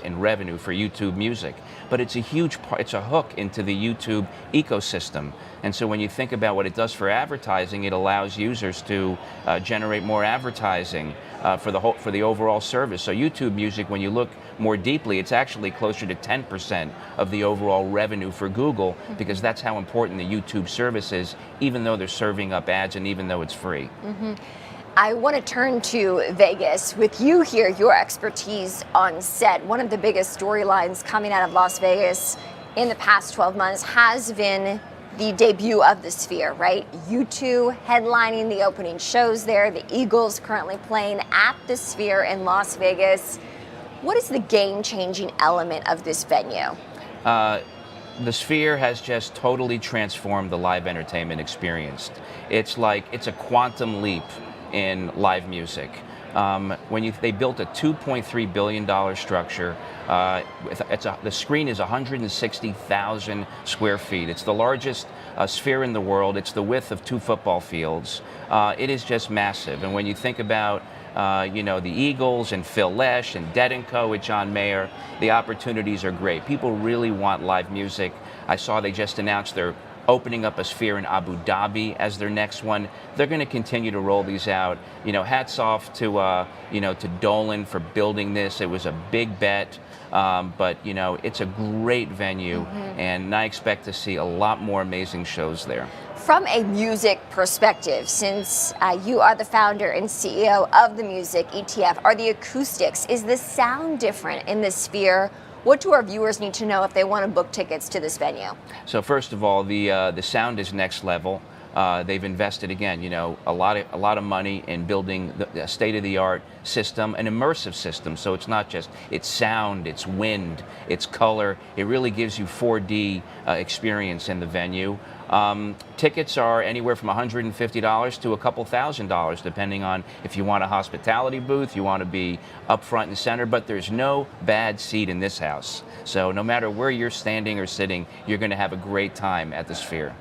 in revenue for YouTube Music. But it's a huge part, it's a hook into the YouTube ecosystem. And so when you think about what it does for advertising, it allows users to generate more advertising for the overall service. So YouTube Music, when you look more deeply, it's actually closer to 10% of the overall revenue for Google, because that's how important the YouTube service is, even though they're serving up ads and even though it's free. I want to turn to Vegas with you here, your expertise on set. One of the biggest storylines coming out of Las Vegas in the past 12 months has been the debut of the Sphere, right? U2 headlining the opening shows there, the Eagles currently playing at the Sphere in Las Vegas. What is the game-changing element of this venue? The Sphere has just totally transformed the live entertainment experience. It's a quantum leap in live music. They built a $2.3 billion structure. The screen is 160,000 square feet. It's the largest sphere in the world. It's the width of 2 football fields. It is just massive. And when you think about the Eagles and Phil Lesh and Dead & Co. with John Mayer, the opportunities are great. People really want live music. I saw they just announced they're opening up a Sphere in Abu Dhabi as their next one. They're going to continue to roll these out. Hats off to Dolan for building this. It was a big bet, but it's a great venue, and I expect to see a lot more amazing shows there. From a music perspective, since you are the founder and CEO of the Music ETF, are the acoustics, is the sound different in the Sphere? What do our viewers need to know if they want to book tickets to this venue? So first of all, the sound is next level. They've invested again, a lot of money in building a state-of-the-art system, an immersive system. So it's not just it's sound, it's wind, it's color. It really gives you 4D experience in the venue. Tickets are anywhere from $150 to a couple $1,000, depending on if you want a hospitality booth, you want to be up front and center, but there's no bad seat in this house. So no matter where you're standing or sitting, you're going to have a great time at the Sphere.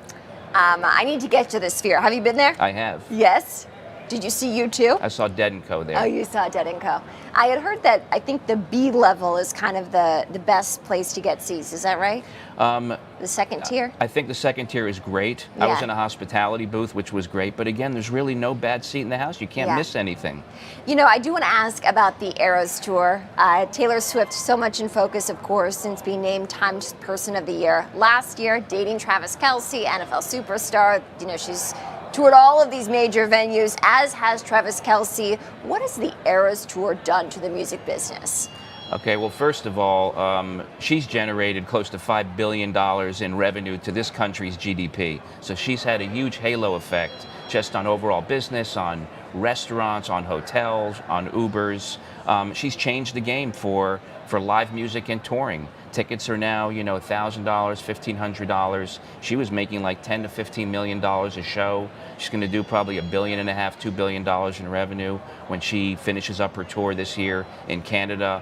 I need to get to the Sphere. Have you been there? I have. Yes. Did you see U2? I saw Dead & Co. there. Oh, you saw Dead & Co. I had heard that I think the B level is kind of the best place to get seats. Is that right? The second tier? I think the second tier is great. I was Yeah. in a hospitality booth, which was great. But again, there's really no bad seat in the house. You can't Yeah. miss anything. You know, I do want to ask about the Eras Tour. Taylor Swift, so much in focus, of course, since being named Times Person of the Year last year, dating Travis Kelce, NFL superstar. You know, she's toured all of these major venues, as has Travis Kelce. What has the Eras Tour done to the music business? Okay, well, first of all, she's generated close to $5 billion in revenue to this country's GDP. So she's had a huge halo effect just on overall business, on restaurants, on hotels, on Ubers. She's changed the game for live music and touring. Tickets are now, you know, $1,000, $1,500. She was making like $10 to $15 million a show. She's going to do probably $1.5 billion, $2 billion in revenue when she finishes up her tour this year in Canada.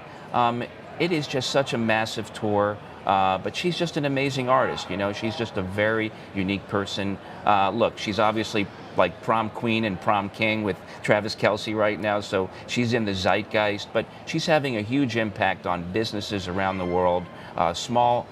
It is just such a massive tour. But she's just an amazing artist, you know. She's just a very unique person. Look, she's obviously like prom queen and prom king with Travis Kelce right now, so she's in the zeitgeist. But she's having a huge impact on businesses around the world. Small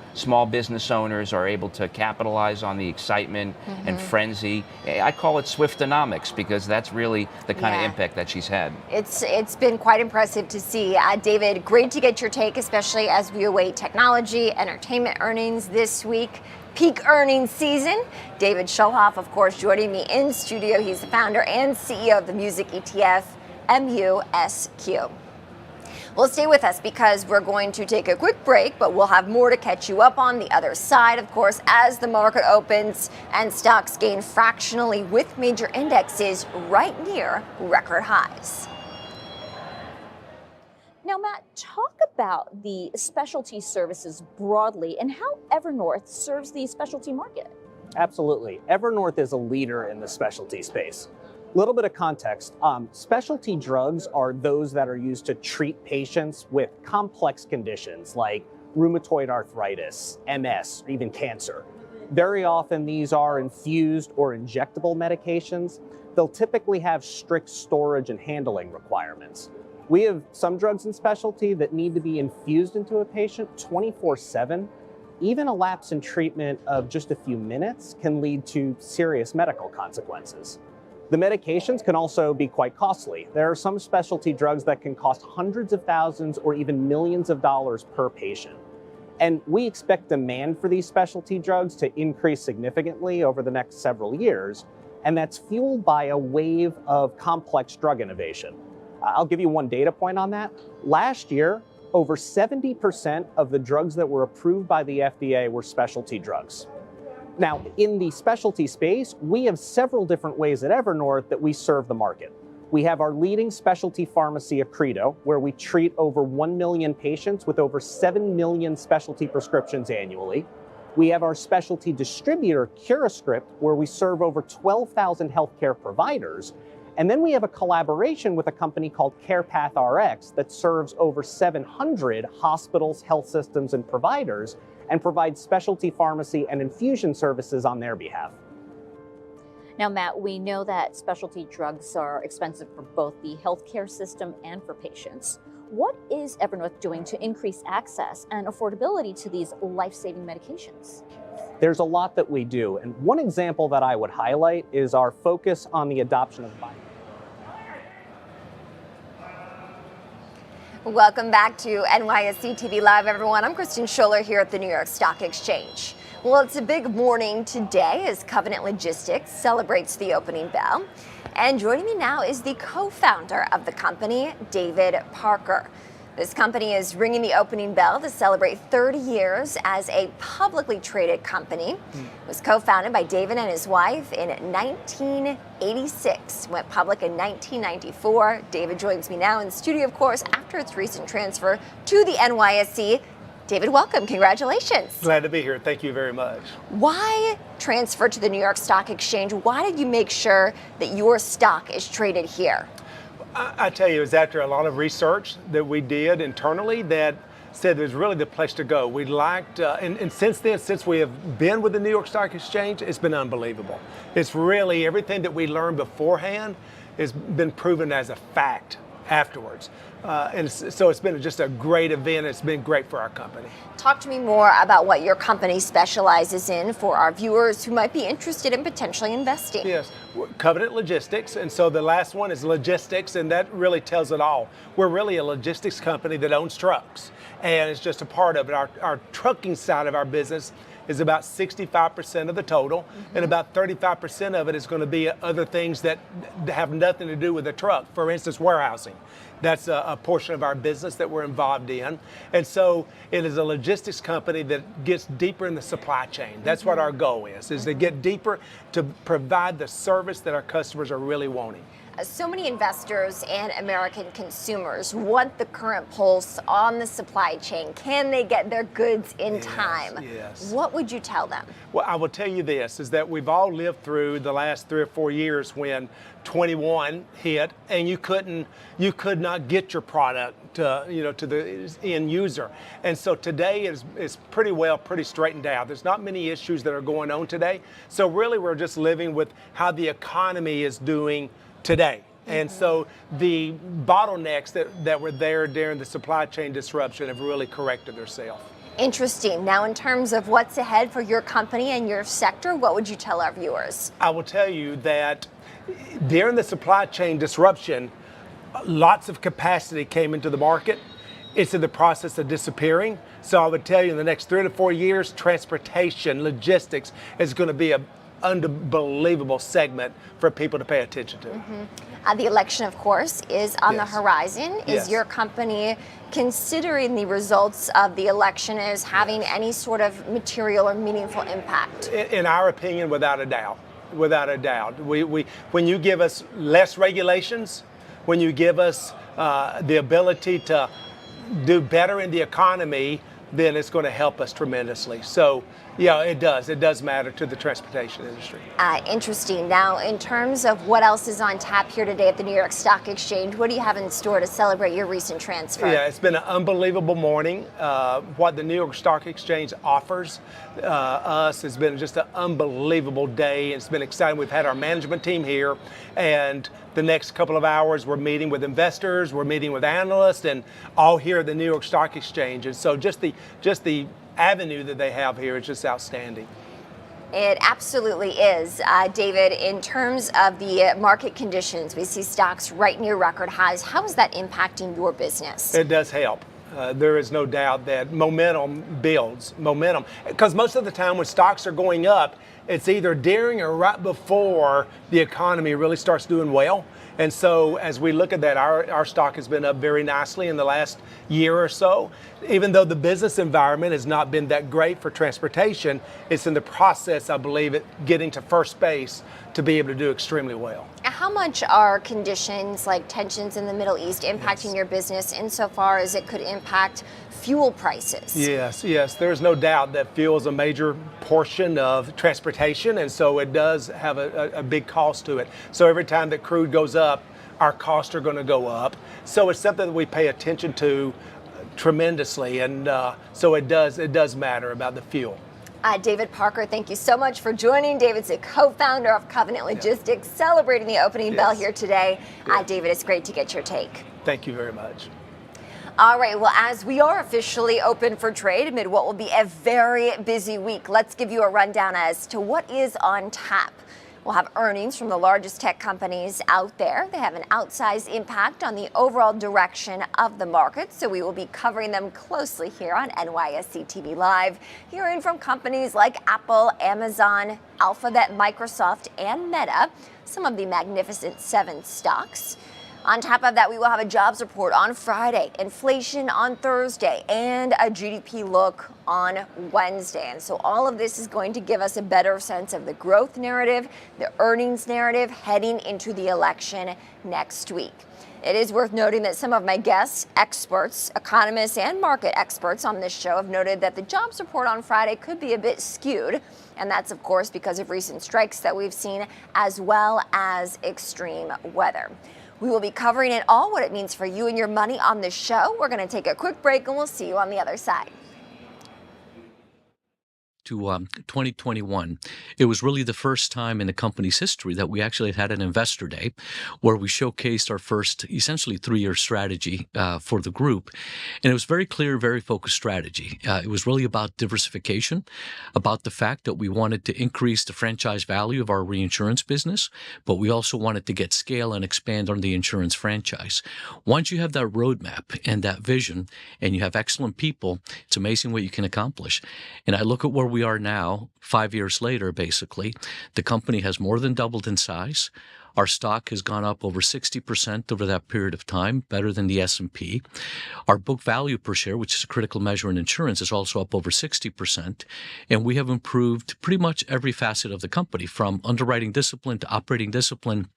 business owners are able to capitalize on the excitement and frenzy. I call it Swiftonomics because that's really the kind of impact that she's had. It's been quite impressive to see. David, great to get your take, especially as we await technology, entertainment earnings this week. Peak earnings season. David Schulhoff, of course, joining me in studio. He's the founder and CEO of the music ETF, MUSQ. Well, stay with us because we're going to take a quick break, but we'll have more to catch you up on the other side, of course, as the market opens and stocks gain fractionally with major indexes right near record highs. Now, Matt, talk about the specialty services broadly and how Evernorth serves the specialty market. Absolutely. Evernorth is a leader in the specialty space. A little bit of context. Specialty drugs are those that are used to treat patients with complex conditions like rheumatoid arthritis, MS, or even cancer. Very often these are infused or injectable medications. They'll typically have strict storage and handling requirements. We have some drugs in specialty that need to be infused into a patient 24/7. Even a lapse in treatment of just a few minutes can lead to serious medical consequences. The medications can also be quite costly. There are some specialty drugs that can cost hundreds of thousands or even millions of dollars per patient. And we expect demand for these specialty drugs to increase significantly over the next several years, and that's fueled by a wave of complex drug innovation. I'll give you one data point on that. Last year, over 70% of the drugs that were approved by the FDA were specialty drugs. Now, in the specialty space, we have several different ways at Evernorth that we serve the market. We have our leading specialty pharmacy, Accredo, where we treat over 1 million patients with over 7 million specialty prescriptions annually. We have our specialty distributor, CuraScript, where we serve over 12,000 healthcare providers. And then we have a collaboration with a company called CarePath RX that serves over 700 hospitals, health systems, and providers and provides specialty pharmacy and infusion services on their behalf. Now, Matt, we know that specialty drugs are expensive for both the healthcare system and for patients. What is Evernorth doing to increase access and affordability to these life-saving medications? There's a lot that we do, and one example that I would highlight is our focus on the adoption of Welcome back to NYSE TV Live, everyone. I'm Kristen Schuller here at the New York Stock Exchange. Well, it's a big morning today as Covenant Logistics celebrates the opening bell. And joining me now is the co-founder of the company, David Parker. This company is ringing the opening bell to celebrate 30 years as a publicly traded company. It was co-founded by David and his wife in 1986, went public in 1994. David joins me now in the studio, of course, after its recent transfer to the NYSE. David, welcome. Congratulations. Glad to be here. Thank you very much. Why transfer to the New York Stock Exchange? Why did you make sure that your stock is traded here? I tell you, it was after a lot of research that we did internally that said it was really the place to go. We liked, and since then, since we have been with the New York Stock Exchange, it's been unbelievable. It's really everything that we learned beforehand has been proven as a fact afterwards. So it's been just a great event. It's been great for our company. Talk to me more about what your company specializes in for our viewers who might be interested in potentially investing. Yes, Covenant Logistics, and so the last one is logistics, and that really tells it all. We're really a logistics company that owns trucks, and it's just a part of it. Our trucking side of our business is about 65% of the total, and about 35% of it is going to be other things that have nothing to do with the truck. For instance, warehousing. That's a portion of our business that we're involved in. And so it is a logistics company that gets deeper in the supply chain. That's what our goal is to get deeper to provide the service that our customers are really wanting. So many investors and American consumers want the current pulse on the supply chain. Can they get their goods in time? Yes. What would you tell them? Well, I will tell you this, is that we've all lived through the last 3 or 4 years when 21 hit and you could not get your product to the end user. And so today is pretty straightened out. There's not many issues that are going on today. So really we're just living with how the economy is doing today. And so the bottlenecks that were there during the supply chain disruption have really corrected themselves. Interesting. Now, in terms of what's ahead for your company and your sector, what would you tell our viewers? I will tell you that during the supply chain disruption, lots of capacity came into the market. It's in the process of disappearing. So I would tell you in the next 3 to 4 years, transportation, logistics is going to be an unbelievable segment for people to pay attention to. The election, of course, is on the horizon. Is Yes. your company considering the results of the election as having any sort of material or meaningful impact? In our opinion, without a doubt. Without a doubt. When you give us less regulations, when you give us the ability to do better in the economy, then it's going to help us tremendously. So, yeah, it does. It does matter to the transportation industry. Interesting. Now, in terms of what else is on tap here today at the New York Stock Exchange, what do you have in store to celebrate your recent transfer? Yeah, it's been an unbelievable morning. What the New York Stock Exchange offers us has been just an unbelievable day. It's been exciting. We've had our management team here, and the next couple of hours we're meeting with investors, we're meeting with analysts, and all here at the New York Stock Exchange. And so just the avenue that they have here is just outstanding. It absolutely is. David, in terms of the market conditions, we see stocks right near record highs. How is that impacting your business? It does help. There is no doubt that momentum builds. Momentum. Because most of the time when stocks are going up, it's either during or right before the economy really starts doing well. And so as we look at that, our stock has been up very nicely in the last year or so. Even though the business environment has not been that great for transportation, it's in the process, I believe, at getting to first base to be able to do extremely well. How much are conditions like tensions in the Middle East impacting your business insofar as it could impact fuel prices? Yes. There's no doubt that fuel is a major portion of transportation, and so it does have a big cost to it. So every time that crude goes up, our costs are going to go up. So it's something that we pay attention to tremendously, and so it does matter about the fuel. David Parker, thank you so much for joining. David's a co-founder of Covenant Logistics, celebrating the opening bell here today. David, it's great to get your take. Thank you very much. All right, well, as we are officially open for trade amid what will be a very busy week, let's give you a rundown as to what is on tap. We'll have earnings from the largest tech companies out there. They have an outsized impact on the overall direction of the market, so we will be covering them closely here on NYSE TV Live, hearing from companies like Apple, Amazon, Alphabet, Microsoft, and Meta, some of the Magnificent Seven stocks. On top of that, we will have a jobs report on Friday, inflation on Thursday, and a GDP look on Wednesday. And so all of this is going to give us a better sense of the growth narrative, the earnings narrative heading into the election next week. It is worth noting that some of my guests, experts, economists, and market experts on this show have noted that the jobs report on Friday could be a bit skewed. And that's, of course, because of recent strikes that we've seen, as well as extreme weather. We will be covering it all, what it means for you and your money on this show. We're going to take a quick break and we'll see you on the other side. to 2021, it was really the first time in the company's history that we actually had an investor day where we showcased our first essentially 3-year strategy for the group. And it was very clear, very focused strategy. It was really about diversification, about the fact that we wanted to increase the franchise value of our reinsurance business, but we also wanted to get scale and expand on the insurance franchise. Once you have that roadmap and that vision and you have excellent people, it's amazing what you can accomplish. And I look at where we are now, 5 years later, basically. The company has more than doubled in size. Our stock has gone up over 60% over that period of time, better than the S&P. Our book value per share, which is a critical measure in insurance, is also up over 60%. And we have improved pretty much every facet of the company, from underwriting discipline to operating discipline.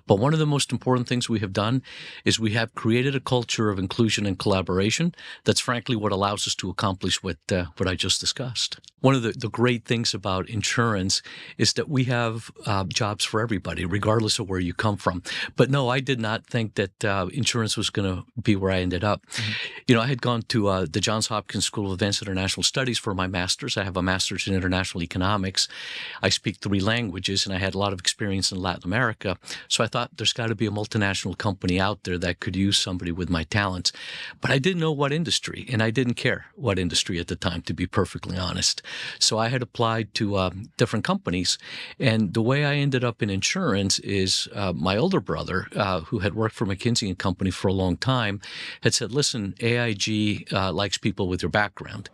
But one of the most important things we have done is we have created a culture of inclusion and collaboration. That's frankly what allows us to accomplish what I just discussed. One of the great things about insurance is that we have jobs for everybody, regardless of where you come from. But no, I did not think that insurance was going to be where I ended up. Mm-hmm. You know, I had gone to the Johns Hopkins School of Advanced International Studies for my master's. I have a master's in international economics. I speak 3 languages, and I had a lot of experience in Latin America. So I thought there's got to be a multinational company out there that could use somebody with my talents. But I didn't know what industry, and I didn't care what industry at the time, to be perfectly honest. So I had applied to different companies. And the way I ended up in insurance is my older brother, who had worked for McKinsey & Company for a long time, had said, listen, AIG likes people with your background.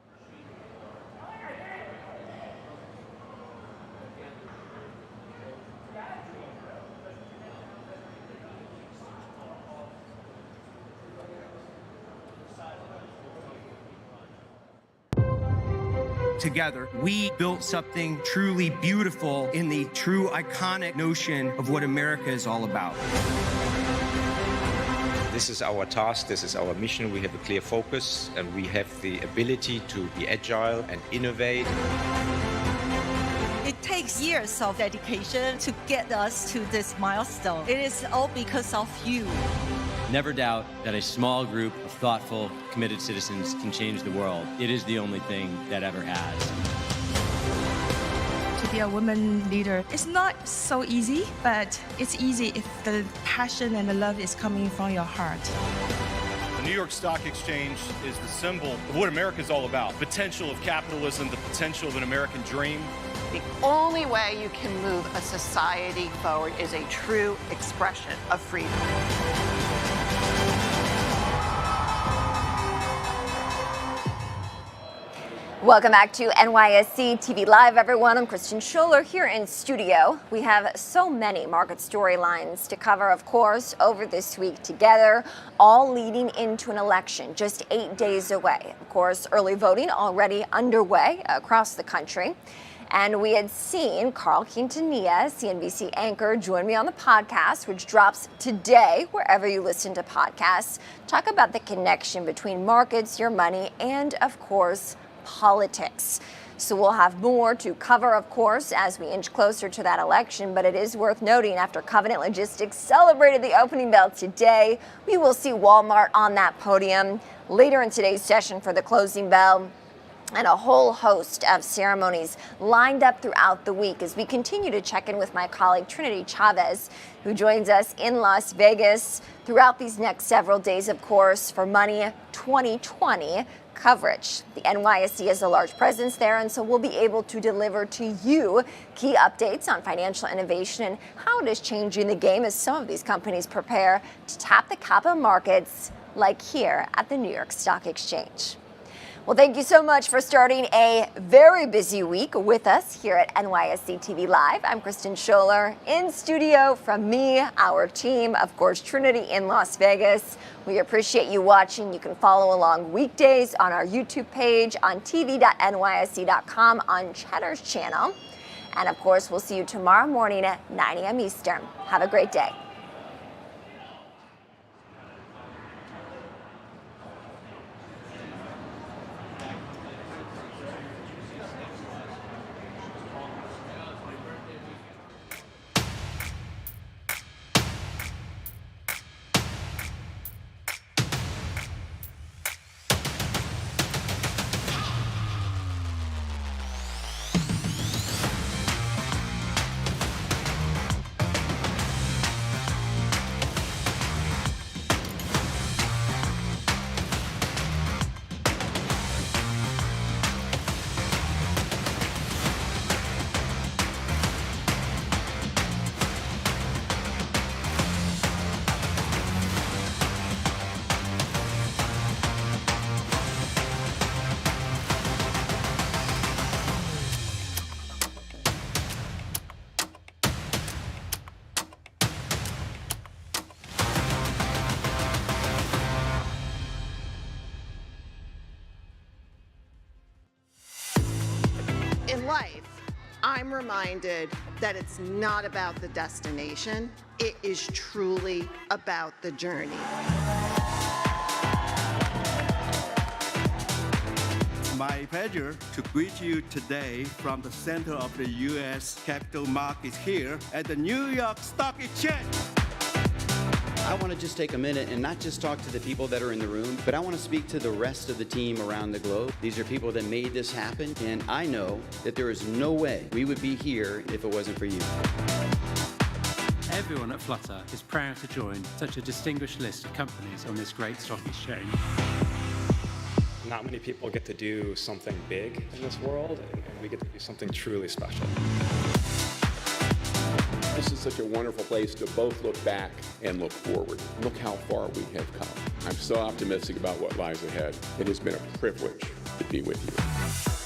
Together, we built something truly beautiful in the true iconic notion of what America is all about. This is our task, this is our mission. We have a clear focus and we have the ability to be agile and innovate. It takes years of dedication to get us to this milestone. It is all because of you. Never doubt that a small group of thoughtful, committed citizens can change the world. It is the only thing that ever has. To be a woman leader, it's not so easy, but it's easy if the passion and the love is coming from your heart. The New York Stock Exchange is the symbol of what America is all about. Potential of capitalism, the potential of an American dream. The only way you can move a society forward is a true expression of freedom. Welcome back to NYSE TV Live, everyone. I'm Kristen Scholler here in studio. We have so many market storylines to cover, of course, over this week together, all leading into an election just 8 days away. Of course, early voting already underway across the country. And we had seen Carl Quintanilla, CNBC anchor, join me on the podcast, which drops today wherever you listen to podcasts, talk about the connection between markets, your money, and, of course, politics. So we'll have more to cover, of course, as we inch closer to that election. But it is worth noting, after Covenant Logistics celebrated the opening bell today, we will see Walmart on that podium later in today's session for the closing bell, and a whole host of ceremonies lined up throughout the week as we continue to check in with my colleague Trinity Chavez, who joins us in Las Vegas throughout these next several days, of course, for Money 2020 coverage. The NYSE has a large presence there, and so we'll be able to deliver to you key updates on financial innovation and how it is changing the game as some of these companies prepare to tap the capital markets, like here at the New York Stock Exchange. Well, thank you so much for starting a very busy week with us here at NYSE TV Live. I'm Kristen Scholler in studio from me, our team, of course, Trinity in Las Vegas. We appreciate you watching. You can follow along weekdays on our YouTube page, on tv.nyse.com, on Cheddar's channel. And of course, we'll see you tomorrow morning at 9 a.m. Eastern. Have a great day. I'm reminded that it's not about the destination. It is truly about the journey. My pleasure to greet you today from the center of the U.S. capital markets here at the New York Stock Exchange. I want to just take a minute and not just talk to the people that are in the room, but I want to speak to the rest of the team around the globe. These are people that made this happen, and I know that there is no way we would be here if it wasn't for you. Everyone at Flutter is proud to join such a distinguished list of companies on this great stock exchange. Not many people get to do something big in this world, and we get to do something truly special. This is such a wonderful place to both look back and look forward. Look how far we have come. I'm so optimistic about what lies ahead. It has been a privilege to be with you.